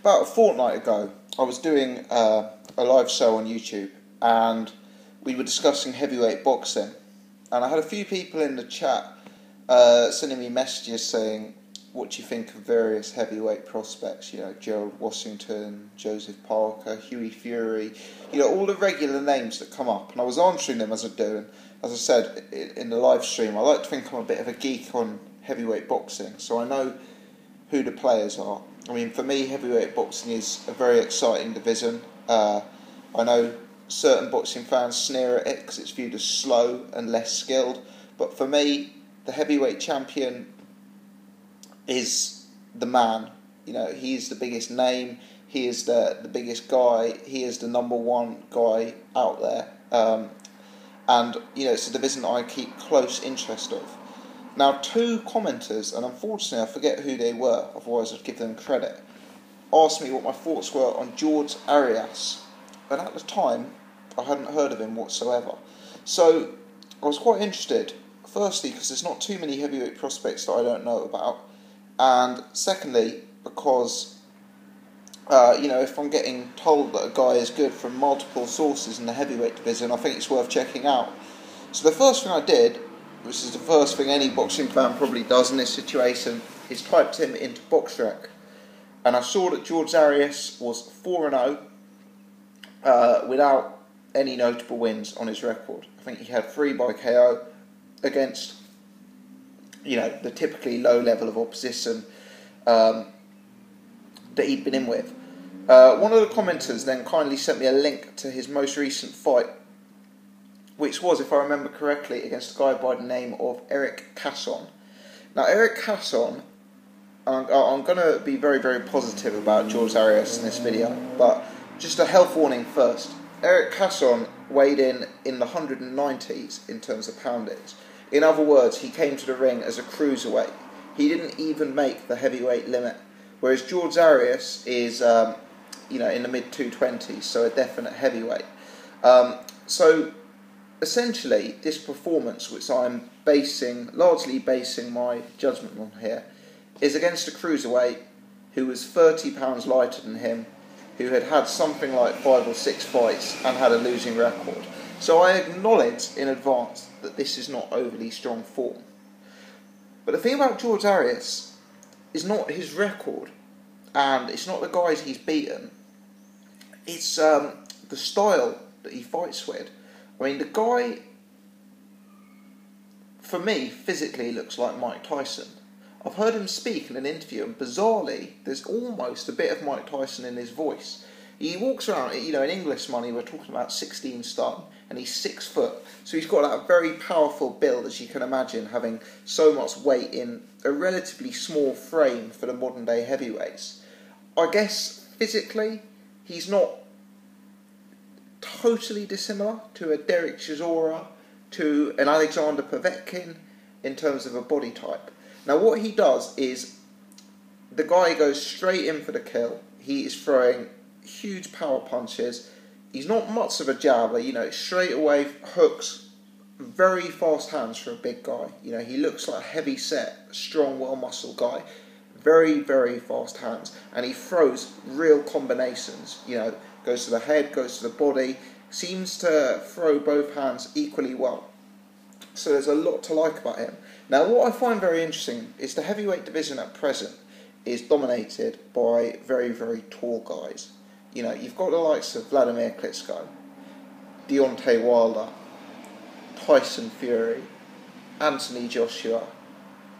About a fortnight ago, I was doing a live show on YouTube, and we were discussing heavyweight boxing. And I had a few people in the chat sending me messages saying, what do you think of various heavyweight prospects? You know, Gerald Washington, Joseph Parker, Hughie Fury, you know, all the regular names that come up. And I was answering them as I do. And as I said in the live stream, I like to think I'm a bit of a geek on heavyweight boxing, so I know who the players are. I mean, for me, heavyweight boxing is a very exciting division. I know certain boxing fans sneer at it because it's viewed as slow and less skilled, but for me, the heavyweight champion is the man. You know, he is the biggest name, he is the biggest guy, he is the number one guy out there, and you know, it's a division that I keep close interest of. Now, two commenters, and unfortunately I forget who they were, otherwise I'd give them credit, asked me what my thoughts were on George Arias, and at the time I hadn't heard of him whatsoever. So I was quite interested, firstly because there's not too many heavyweight prospects that I don't know about, and secondly because you know, if I'm getting told that a guy is good from multiple sources in the heavyweight division, I think it's worth checking out. So the first thing I did, which is the first thing any boxing fan probably does in this situation, is typed him into BoxRec, and I saw that George Arias was 4-0 without any notable wins on his record. I think he had 3 by KO against, you know, the typically low level of opposition that he'd been in with. One of the commenters then kindly sent me a link to his most recent fight, which was, if I remember correctly, against a guy by the name of Eric Casson. Now, Eric Casson, I'm going to be very, very positive about George Arias in this video, but just a health warning first. Eric Casson weighed in the 190s in terms of poundage. In other words, he came to the ring as a cruiserweight. He didn't even make the heavyweight limit, whereas George Arias is, you know, in the mid-220s, so a definite heavyweight. So essentially, this performance, which I'm largely basing my judgment on here, is against a cruiserweight who was 30 pounds lighter than him, who had had something like 5 or 6 fights and had a losing record. So I acknowledge in advance that this is not overly strong form. But the thing about George Arias is not his record, and it's not the guys he's beaten, it's the style that he fights with. I mean, the guy, for me, physically looks like Mike Tyson. I've heard him speak in an interview, and bizarrely, there's almost a bit of Mike Tyson in his voice. He walks around, you know, in English money, we're talking about 16 stone, and he's 6 foot. So he's got that very powerful build, as you can imagine, having so much weight in a relatively small frame for the modern day heavyweights. I guess, physically, he's not totally dissimilar to a Derek Chisora, to an Alexander Povetkin in terms of a body type. Now what he does is, the guy goes straight in for the kill. He is throwing huge power punches. He's not much of a jabber, you know, straight away hooks, very fast hands for a big guy. You know, he looks like a heavy set, strong, well-muscled guy. Very, very fast hands. And he throws real combinations, you know, goes to the head, goes to the body, seems to throw both hands equally well. So there's a lot to like about him. Now what I find very interesting is the heavyweight division at present is dominated by very, very tall guys. You know, you've got the likes of Vladimir Klitschko, Deontay Wilder, Tyson Fury, Anthony Joshua,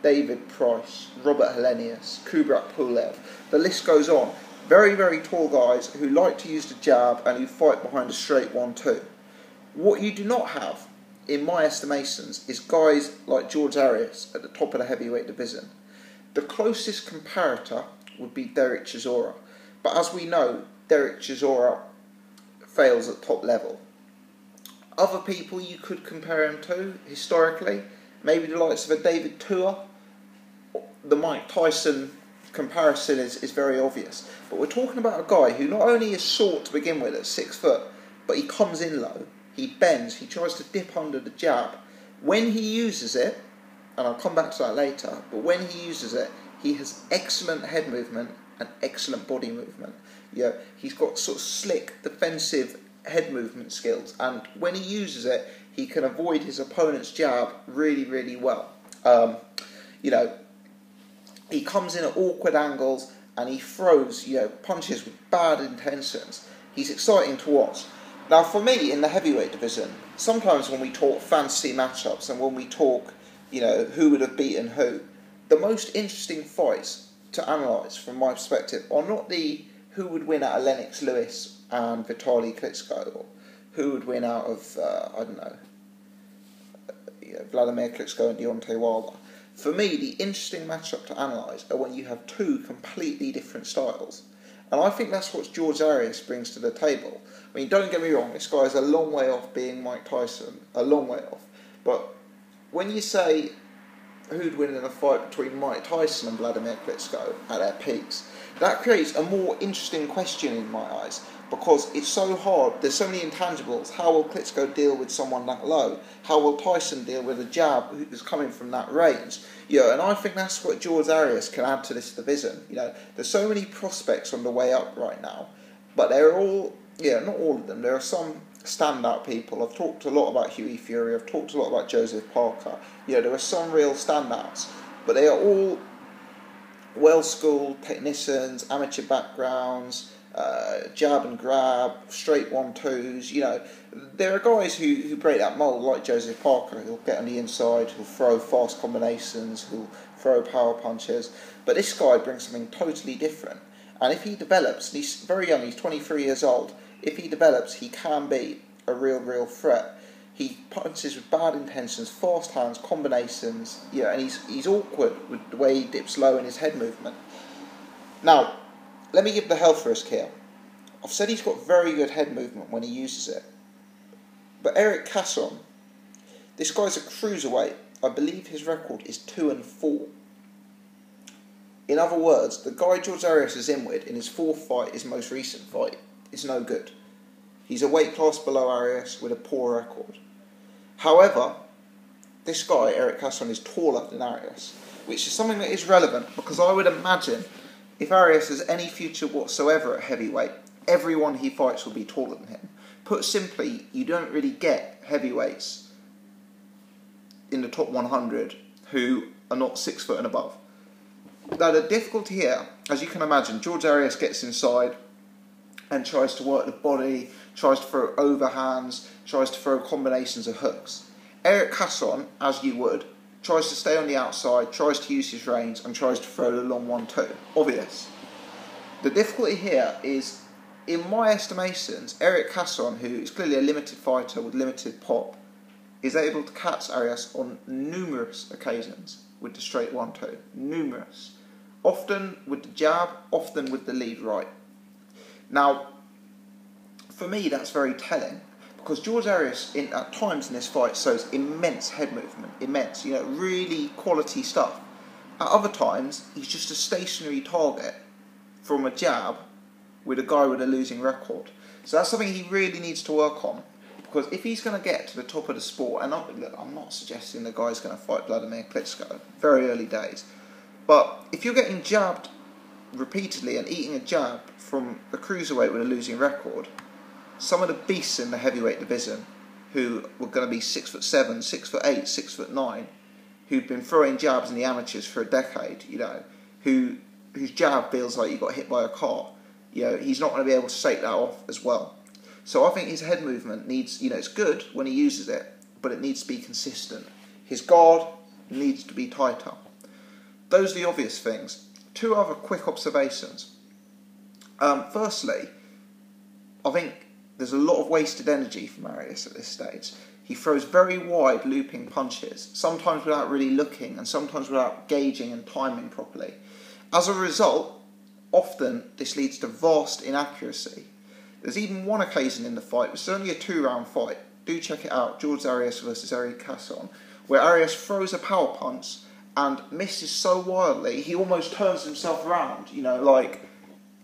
David Price, Robert Helenius, Kubrat Pulev. The list goes on. Very, very tall guys who like to use the jab and who fight behind a straight 1-2. What you do not have, in my estimations, is guys like George Arias at the top of the heavyweight division. The closest comparator would be Derek Chisora. But as we know, Derek Chisora fails at top level. Other people you could compare him to, historically, maybe the likes of a David Tua. The Mike Tyson comparison is very obvious. But we're talking about a guy who not only is short to begin with at 6 foot, but he comes in low, he bends, he tries to dip under the jab. When he uses it, and I'll come back to that later, but when he uses it, he has excellent head movement and excellent body movement. You know, he's got sort of slick defensive head movement skills, and when he uses it, he can avoid his opponent's jab really, really well. You know, he comes in at awkward angles and he throws, you know, punches with bad intentions. He's exciting to watch. Now, for me, in the heavyweight division, sometimes when we talk fantasy matchups and when we talk, you know, who would have beaten who, the most interesting fights to analyse from my perspective are not the who would win out of Lennox Lewis and Vitaly Klitschko, or who would win out of, I don't know, Vladimir Klitschko and Deontay Wilder. For me, the interesting matchup to analyse are when you have two completely different styles. And I think that's what George Arias brings to the table. I mean, don't get me wrong, this guy is a long way off being Mike Tyson, a long way off. But when you say who'd win in a fight between Mike Tyson and Vladimir Klitschko at their peaks, that creates a more interesting question in my eyes, because it's so hard, there's so many intangibles. How will Klitschko deal with someone that low? How will Tyson deal with a jab who's coming from that range? You know, and I think that's what George Arias can add to this division. You know, there's so many prospects on the way up right now, but they're all, yeah, not all of them, there are some standout people. I've talked a lot about Hughie Fury, I've talked a lot about Joseph Parker. You know, there are some real standouts, but they are all well-schooled technicians, amateur backgrounds, jab and grab, straight 1-2s. You know, there are guys who break that mould, like Joseph Parker, who'll get on the inside, who'll throw fast combinations, who'll throw power punches. But this guy brings something totally different. And if he develops, and he's very young, he's 23 years old, if he develops, he can be a real threat. He punches with bad intentions, fast hands, combinations, yeah, and he's awkward with the way he dips low in his head movement. Now, let me give the health risk here. I've said he's got very good head movement when he uses it. But Eric Casson, this guy's a cruiserweight. I believe his record is 2-4. In other words, the guy George Arias is in with in his fourth fight, his most recent fight, is no good. He's a weight class below Arias with a poor record. However, this guy, Eric Casson, is taller than Arias, which is something that is relevant, because I would imagine if Arias has any future whatsoever at heavyweight, everyone he fights will be taller than him. Put simply, you don't really get heavyweights in the top 100 who are not 6 foot and above. Now, the difficulty here, as you can imagine, George Arias gets inside and tries to work the body, tries to throw overhands, tries to throw combinations of hooks. Eric Casson, as you would, tries to stay on the outside, tries to use his range, and tries to throw the long 1-2. Obvious. The difficulty here is, in my estimations, Eric Casson, who is clearly a limited fighter with limited pop, is able to catch Arias on numerous occasions with the straight 1-2. Numerous. Often with the jab, often with the lead right. Now, for me, that's very telling, because George Arias, at times in this fight, shows immense head movement, immense, you know, really quality stuff. At other times, he's just a stationary target from a jab with a guy with a losing record. So that's something he really needs to work on, because if he's going to get to the top of the sport, and I'm not suggesting the guy's going to fight Vladimir Klitschko, very early days, but if you're getting jabbed repeatedly and eating a jab from a cruiserweight with a losing record, some of the beasts in the heavyweight division who were going to be 6'7", 6'8", 6'9", who'd been throwing jabs in the amateurs for a decade, you know, whose jab feels like you got hit by a car, you know, he's not going to be able to shake that off as well. So I think his head movement needs, you know, it's good when he uses it, but it needs to be consistent. His guard needs to be tighter. Those are the obvious things. Two other quick observations. Firstly, I think there's a lot of wasted energy from Arias at this stage. He throws very wide looping punches, sometimes without really looking and sometimes without gauging and timing properly. As a result, often this leads to vast inaccuracy. There's even one occasion in the fight, which is only a 2-round fight, do check it out, George Arias versus Eric Casson, where Arias throws a power punch and misses so wildly, he almost turns himself around, you know, like,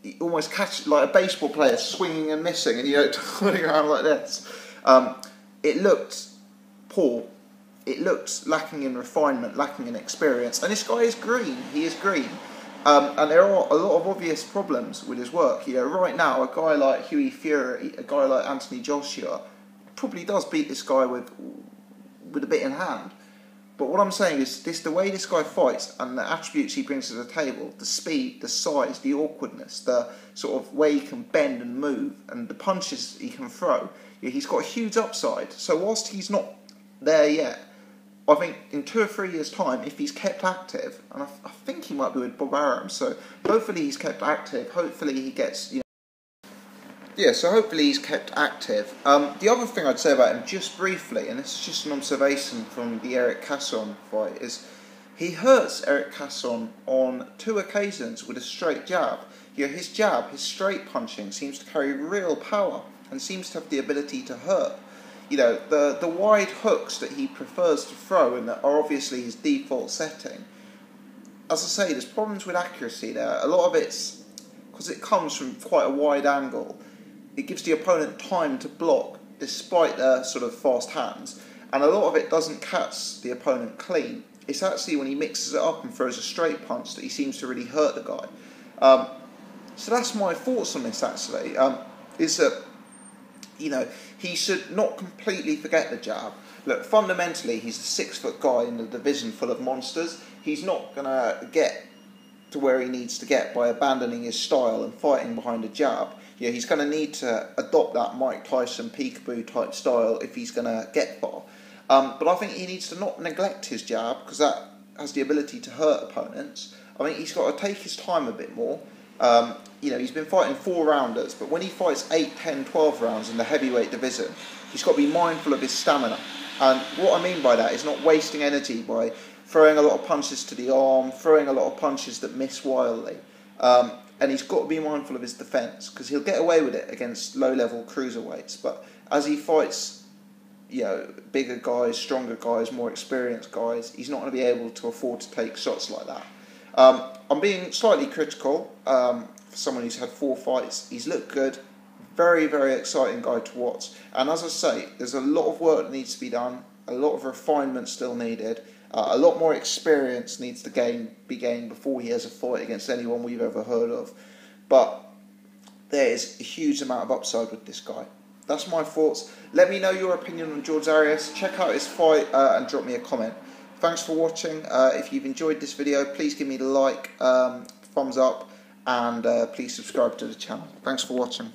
he almost catches, like a baseball player swinging and missing, and, you know, turning around like this. It looked poor. It looked lacking in refinement, lacking in experience. And this guy is green. He is green. And there are a lot of obvious problems with his work. You know, right now, a guy like Hughie Fury, a guy like Anthony Joshua, probably does beat this guy with a bit in hand. But what I'm saying is, the way this guy fights and the attributes he brings to the table, the speed, the size, the awkwardness, the sort of way he can bend and move, and the punches he can throw, he's got a huge upside. So whilst he's not there yet, I think in 2 or 3 years' time, if he's kept active, and I think he might be with Bob Arum, so hopefully he's kept active, hopefully he gets, so hopefully he's kept active. The other thing I'd say about him, just briefly, and this is just an observation from the Eric Casson fight, is he hurts Eric Casson on 2 occasions with a straight jab. His jab, his straight punching, seems to carry real power and seems to have the ability to hurt. The wide hooks that he prefers to throw and that are obviously his default setting, as I say, there's problems with accuracy there. A lot of it's because it comes from quite a wide angle. It gives the opponent time to block despite their sort of fast hands, and a lot of it doesn't catch the opponent clean. It's actually when he mixes it up and throws a straight punch that he seems to really hurt the guy. So that's my thoughts on this actually, is that he should not completely forget the jab. Look, fundamentally he's a 6-foot guy in a division full of monsters. He's not going to get to where he needs to get by abandoning his style and fighting behind a jab. He's going to need to adopt that Mike Tyson peekaboo type style if he's going to get far. But I think he needs to not neglect his jab, because that has the ability to hurt opponents. I think he's got to take his time a bit more. He's been fighting 4-rounders, but when he fights 8, 10, 12 rounds in the heavyweight division, he's got to be mindful of his stamina. And what I mean by that is not wasting energy by throwing a lot of punches to the arm, throwing a lot of punches that miss wildly. And he's got to be mindful of his defence, because he'll get away with it against low-level cruiserweights. But as he fights, bigger guys, stronger guys, more experienced guys, he's not going to be able to afford to take shots like that. I'm being slightly critical for someone who's had 4 fights. He's looked good. Very, very exciting guy to watch. And as I say, there's a lot of work that needs to be done. A lot of refinement still needed. A lot more experience needs to be gained before he has a fight against anyone we've ever heard of. But there is a huge amount of upside with this guy. That's my thoughts. Let me know your opinion on George Arias. Check out his fight and drop me a comment. Thanks for watching. If you've enjoyed this video, please give me the like, thumbs up, and please subscribe to the channel. Thanks for watching.